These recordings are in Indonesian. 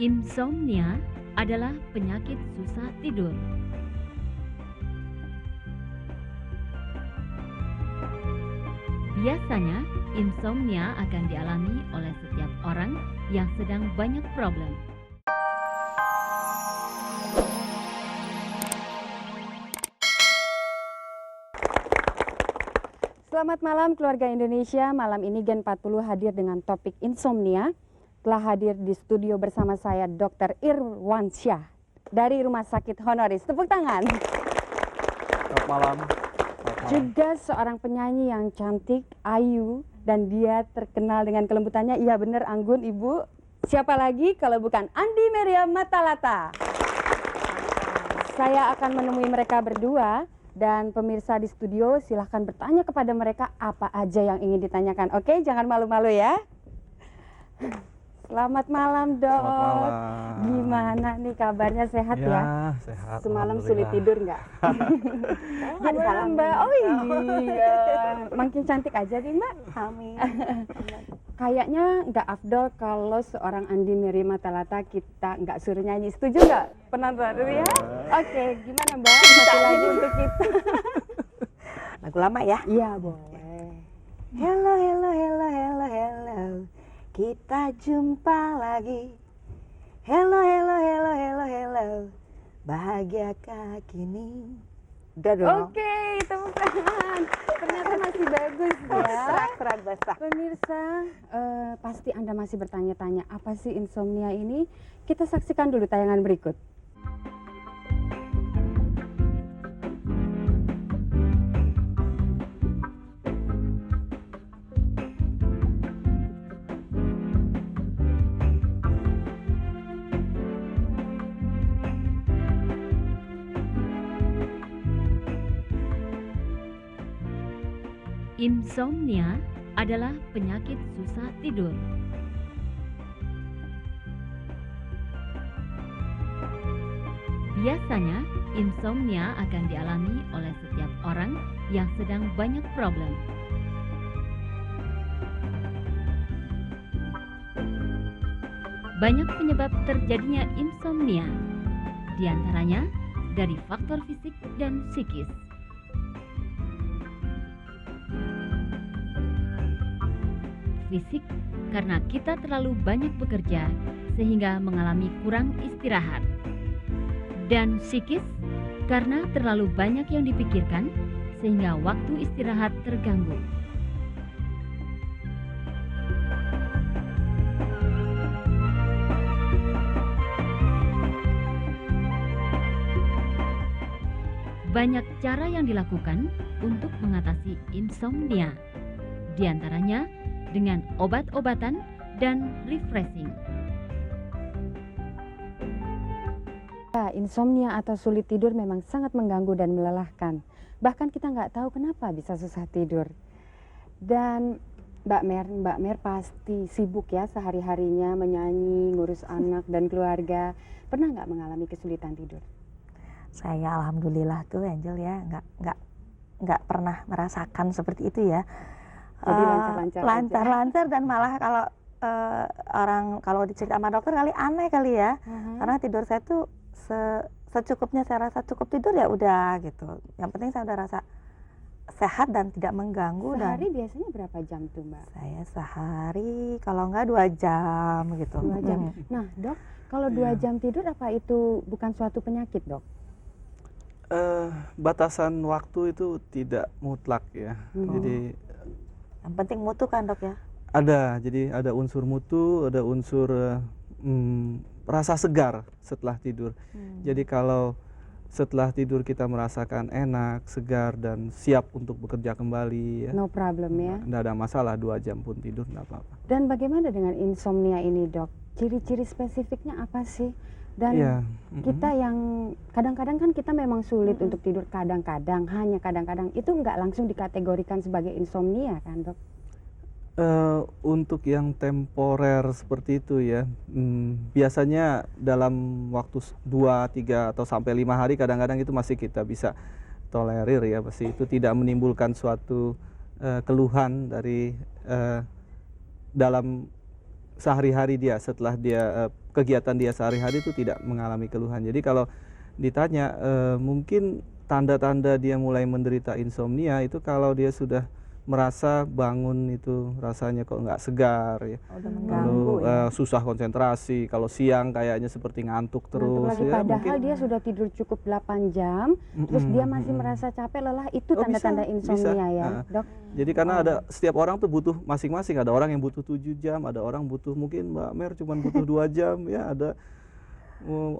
Insomnia adalah penyakit susah tidur. Biasanya, insomnia akan dialami oleh setiap orang yang sedang banyak problem. Selamat malam keluarga Indonesia. Malam ini Gen 40 hadir dengan topik insomnia. Telah hadir di studio bersama saya Dr. Irwansyah dari Rumah Sakit Honoris. Tepuk tangan. Selamat malam. Juga seorang penyanyi yang cantik, ayu, dan dia terkenal dengan kelembutannya. Iya benar, anggun Ibu. Siapa lagi kalau bukan Andi Meria Matalata. Saya akan menemui mereka berdua. Dan pemirsa di studio silahkan bertanya kepada mereka apa aja yang ingin ditanyakan. Oke, jangan malu-malu ya. Selamat malam, Dok. Selamat malam. Gimana nih kabarnya, sehat ya? Sehat. Semalam sulit tidur nggak? Gimana Mbak? Oh iya, makin cantik aja nih Mbak. Amin. Kayaknya nggak afdol kalau seorang Andi Meria Matalata kita nggak suruh nyanyi. Setuju nggak penonton ya? Oke, gimana Mbak? Satu lagi untuk kita. Lagu lama ya? Iya boleh. Hello, hello, hello, hello, hello. Kita jumpa lagi. Hello, hello, hello, hello, hello. Bahagiakah kini? Udah dong. Oke, tepuk tangan. Ternyata masih bagus ya. Serak basah. Pemirsa, pasti Anda masih bertanya-tanya apa sih insomnia ini? Kita saksikan dulu tayangan berikut. Insomnia adalah penyakit susah tidur. Biasanya, insomnia akan dialami oleh setiap orang yang sedang banyak problem. Banyak penyebab terjadinya insomnia, di antaranya dari faktor fisik dan psikis. Fisik, karena kita terlalu banyak bekerja sehingga mengalami kurang istirahat. Dan psikis, karena terlalu banyak yang dipikirkan sehingga waktu istirahat terganggu. Banyak cara yang dilakukan untuk mengatasi insomnia, di antaranya dengan obat-obatan dan refreshing. Insomnia atau sulit tidur memang sangat mengganggu dan melelahkan. Bahkan kita nggak tahu kenapa bisa susah tidur. Dan Mbak Mer pasti sibuk ya sehari-harinya menyanyi, ngurus anak dan keluarga. Pernah nggak mengalami kesulitan tidur? Saya alhamdulillah tuh Angel ya, nggak pernah merasakan seperti itu ya. Jadi lancar-lancar lancar dan malah kalau dicerita sama dokter kali aneh kali ya. Karena tidur saya tuh secukupnya, saya rasa cukup tidur ya udah gitu. Yang penting saya udah rasa sehat dan tidak mengganggu. Sehari biasanya berapa jam tuh Mbak? Saya sehari kalau nggak 2 jam gitu. 2 jam. Nah Dok, kalau 2 jam tidur apa itu bukan suatu penyakit Dok? Batasan waktu itu tidak mutlak ya. Jadi yang penting mutu kan Dok ya? jadi ada unsur mutu, ada unsur rasa segar setelah tidur. Jadi kalau setelah tidur kita merasakan enak, segar, dan siap untuk bekerja kembali ya. No problem ya? Nggak ada masalah, 2 jam pun tidur nggak apa-apa. Dan bagaimana dengan insomnia ini Dok? Ciri-ciri spesifiknya apa sih? Dan kita yang kadang-kadang kan kita memang sulit untuk tidur, kadang-kadang, hanya kadang-kadang, itu nggak langsung dikategorikan sebagai insomnia kan Dok? Untuk yang temporer seperti itu ya, biasanya dalam waktu 2, 3, atau sampai 5 hari kadang-kadang itu masih kita bisa tolerir ya, pasti itu tidak menimbulkan suatu keluhan dari dalam sehari-hari dia setelah dia kegiatan dia sehari-hari itu tidak mengalami keluhan. Jadi kalau ditanya mungkin tanda-tanda dia mulai menderita insomnia itu kalau dia sudah merasa bangun itu rasanya kok nggak segar ya, Udah lalu mengganggu ya. susah konsentrasi, kalau siang kayaknya seperti ngantuk Ngantuk terus lagi, ya, padahal mungkin dia sudah tidur cukup 8 jam, terus dia masih merasa capek, lelah, itu Oh, tanda-tanda bisa, insomnia bisa. ya, Nah, Dok? Jadi karena ada setiap orang tuh butuh masing-masing, ada orang yang butuh 7 jam, ada orang butuh mungkin Mbak Mer cuma butuh 2 jam ya, ada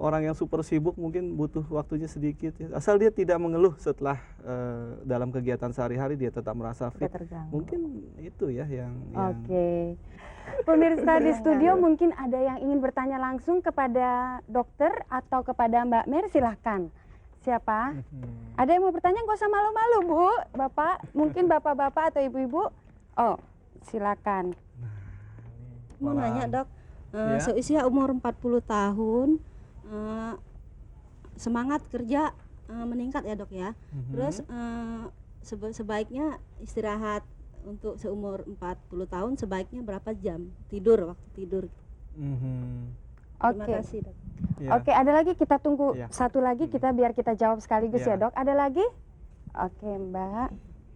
orang yang super sibuk mungkin butuh waktunya sedikit ya. Asal dia tidak mengeluh setelah dalam kegiatan sehari-hari dia tetap merasa Udah fit. terganggu. Mungkin itu ya yang Oke. Pemirsa di studio mungkin ada yang ingin bertanya langsung kepada dokter atau kepada Mbak Mer, silahkan. Siapa? Ada yang mau bertanya, nggak usah malu-malu Bu, Bapak, mungkin Bapak-bapak atau Ibu-ibu. Oh, silakan. Mau nanya Dok, Ya. seusia umur 40 tahun, semangat kerja meningkat ya Dok ya. Terus sebaiknya istirahat untuk seumur 40 tahun sebaiknya berapa jam tidur waktu tidur? Terima Oke. kasih Dok. Ya. Oke, ada lagi, kita tunggu Iya. satu lagi, kita biar kita jawab sekaligus ya Iya. Dok. Ada lagi? Oke Mbak,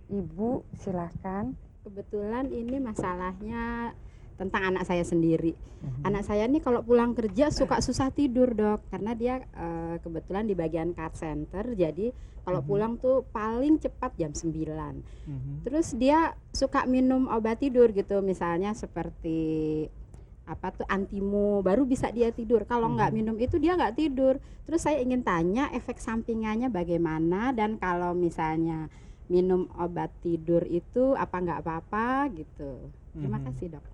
Ibu silahkan. Kebetulan ini masalahnya tentang anak saya sendiri. Anak saya nih kalau pulang kerja suka susah tidur Dok, karena dia kebetulan di bagian card center, jadi kalau pulang tuh paling cepat jam 9. Terus dia suka minum obat tidur gitu, misalnya seperti apa tuh Antimo, baru bisa dia tidur. Kalau nggak minum itu dia nggak tidur. Terus saya ingin tanya efek sampingannya bagaimana, dan kalau misalnya minum obat tidur itu apa nggak apa-apa gitu. Terima kasih Dok.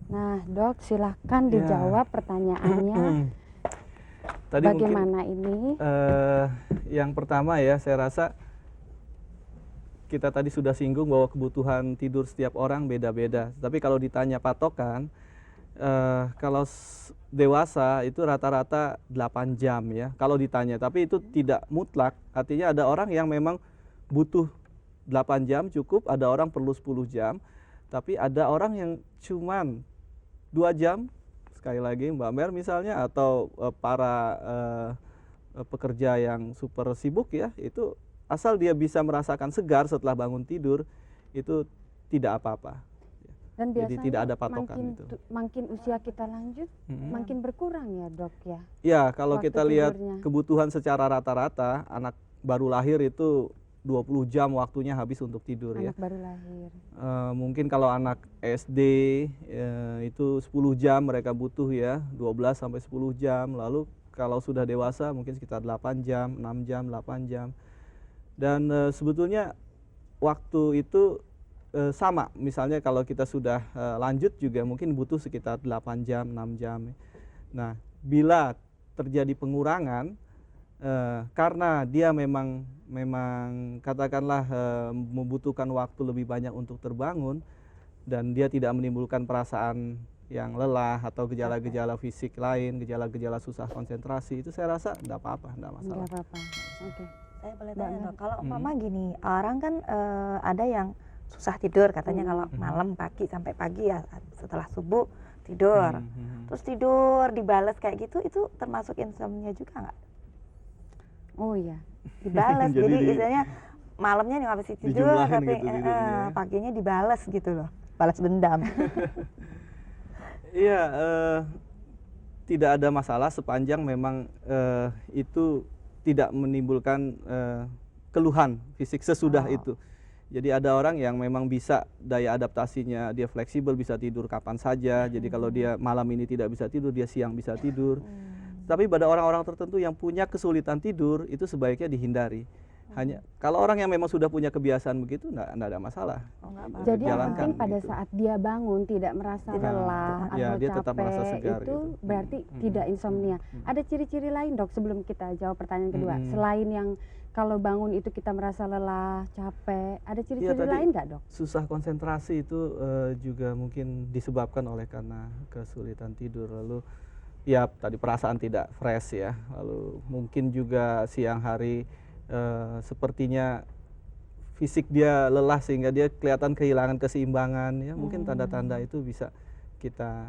Nah Dok, silahkan Ya. dijawab pertanyaannya. Tadi Bagaimana ini? yang pertama ya, saya rasa kita tadi sudah singgung bahwa kebutuhan tidur setiap orang beda-beda. Tapi kalau ditanya patokan, kalau dewasa itu rata-rata 8 jam ya, kalau ditanya. Tapi itu tidak mutlak, artinya ada orang yang memang butuh 8 jam cukup, ada orang perlu 10 jam. Tapi ada orang yang cuman 2 jam, sekali lagi Mbak Mer misalnya, atau para pekerja yang super sibuk ya, itu asal dia bisa merasakan segar setelah bangun tidur, itu tidak apa-apa. Dan Jadi biasanya tidak ada patokan makin, itu. makin usia kita lanjut, makin berkurang ya Dok ya. Ya, kalau Waktu kita lihat tidurnya. kebutuhan secara rata-rata, anak baru lahir itu 20 jam waktunya habis untuk tidur ya. Anak baru lahir. Mungkin kalau anak SD itu 10 jam mereka butuh ya, 12 sampai 10 jam. Lalu kalau sudah dewasa mungkin sekitar 8 jam, 6 jam, 8 jam. Dan sebetulnya waktu itu sama, misalnya kalau kita sudah lanjut juga mungkin butuh sekitar 8 jam, 6 jam. Nah, bila terjadi pengurangan karena dia memang katakanlah membutuhkan waktu lebih banyak untuk terbangun, dan dia tidak menimbulkan perasaan yang lelah atau gejala-gejala fisik lain, gejala-gejala susah konsentrasi, itu saya rasa tidak apa-apa, tidak masalah. Enggak apa-apa. Oke. Saya boleh Mbak tanya Mer. Dok, kalau umpama gini, orang kan ada yang susah tidur katanya kalau malam pagi sampai pagi ya, setelah subuh tidur. Terus tidur dibales kayak gitu, itu termasuk insomnia juga nggak? Oh iya. Dibales, Jadi jadi istilahnya malamnya nih habis tidur dijumlahin tapi gitu tidurnya. paginya dibales gitu loh, balas dendam. Iya, tidak ada masalah sepanjang memang itu tidak menimbulkan keluhan fisik sesudah itu. Jadi ada orang yang memang bisa daya adaptasinya, dia fleksibel, bisa tidur kapan saja. Jadi kalau dia malam ini tidak bisa tidur, dia siang bisa tidur. Tapi pada orang-orang tertentu yang punya kesulitan tidur, itu sebaiknya dihindari. Hanya kalau orang yang memang sudah punya kebiasaan begitu, enggak ada masalah. Oh, nggak apa-apa. Jadi yang Jalankan penting pada begitu. saat dia bangun tidak merasa Tidak. lelah Ya, atau dia tetap merasa capek, segar itu gitu. berarti tidak insomnia. Ada ciri-ciri lain Dok sebelum kita jawab pertanyaan kedua? Selain yang kalau bangun itu kita merasa lelah, capek, ada ciri-ciri tadi lain nggak Dok? susah konsentrasi itu juga mungkin disebabkan oleh karena kesulitan tidur. Lalu ya tadi perasaan tidak fresh ya. Lalu mungkin juga siang hari sepertinya fisik dia lelah sehingga dia kelihatan kehilangan keseimbangan ya. Mungkin tanda-tanda itu bisa kita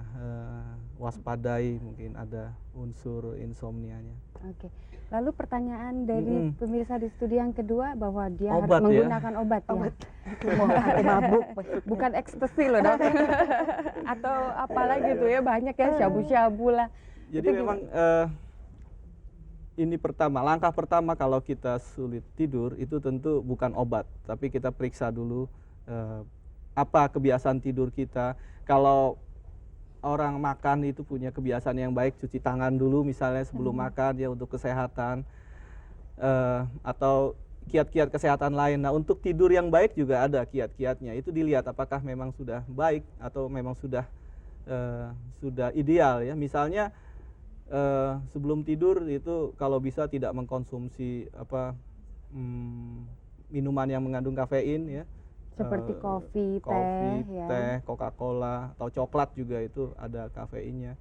waspadai, mungkin ada unsur insomnianya. Oke. Lalu pertanyaan dari pemirsa di studio yang kedua bahwa dia Obat harus ya? menggunakan obat ya. Anti mabuk. Bukan ekstasi loh dok. Atau apalagi gitu ya, banyak ya, syabu-syabu lah. Jadi Itu memang ini langkah pertama kalau kita sulit tidur itu tentu bukan obat, tapi kita periksa dulu apa kebiasaan tidur kita. Kalau orang makan itu punya kebiasaan yang baik, cuci tangan dulu misalnya sebelum makan ya untuk kesehatan, atau kiat-kiat kesehatan lain. Nah, untuk tidur yang baik juga ada kiat-kiatnya. Itu dilihat apakah memang sudah baik atau memang sudah ideal ya. Misalnya sebelum tidur itu kalau bisa tidak mengkonsumsi minuman yang mengandung kafein ya. seperti kopi, Kopi, teh, ya. teh, Coca-Cola atau coklat juga itu ada kafeinnya.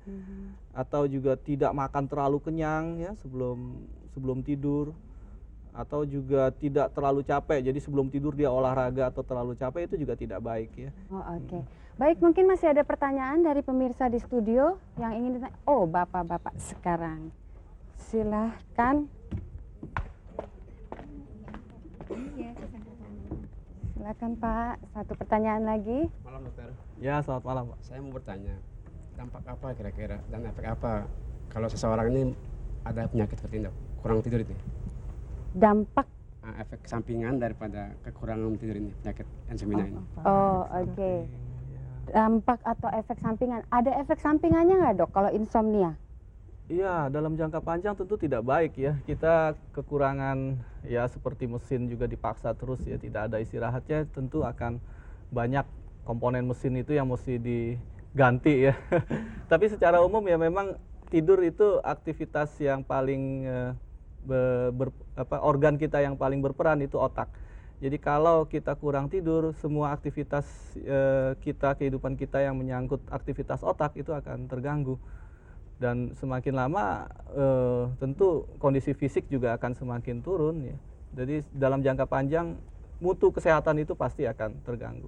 Atau juga tidak makan terlalu kenyang ya sebelum tidur. Atau juga tidak terlalu capek. Jadi sebelum tidur dia olahraga atau terlalu capek itu juga tidak baik ya. Oh, oke. Baik, mungkin masih ada pertanyaan dari pemirsa di studio yang ingin ditanya. Oh, bapak-bapak sekarang. Silahkan. Silakan Pak, satu pertanyaan lagi. Malam dokter, Ya, selamat malam Pak. saya mau bertanya, dampak apa kira-kira dan efek apa kalau seseorang ini ada penyakit seperti ini, Dok? Kurang tidur itu? Dampak. Efek sampingan daripada kekurangan tidur ini, penyakit insomnia ini. Oh, oke. Dampak atau efek sampingan. Ada efek sampingannya nggak dok kalau insomnia? Iya, dalam jangka panjang tentu tidak baik ya. Kita kekurangan ya seperti mesin juga dipaksa terus ya, tidak ada istirahatnya, tentu akan banyak komponen mesin itu yang mesti diganti ya. Tapi secara umum ya memang tidur itu aktivitas yang paling organ kita yang paling berperan itu otak. Jadi kalau kita kurang tidur, semua aktivitas kehidupan kita yang menyangkut aktivitas otak itu akan terganggu. Dan semakin lama tentu kondisi fisik juga akan semakin turun ya. Jadi dalam jangka panjang mutu kesehatan itu pasti akan terganggu.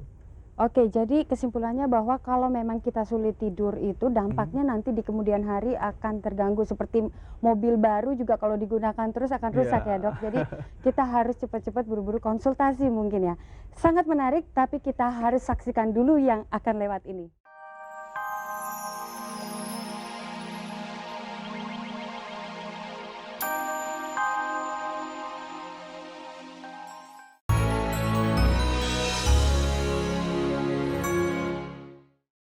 Oke, jadi kesimpulannya bahwa kalau memang kita sulit tidur itu dampaknya nanti di kemudian hari akan terganggu. Seperti mobil baru juga kalau digunakan terus akan rusak ya dok. Jadi kita harus cepat-cepat buru-buru konsultasi mungkin ya. Sangat menarik, tapi kita harus saksikan dulu yang akan lewat ini.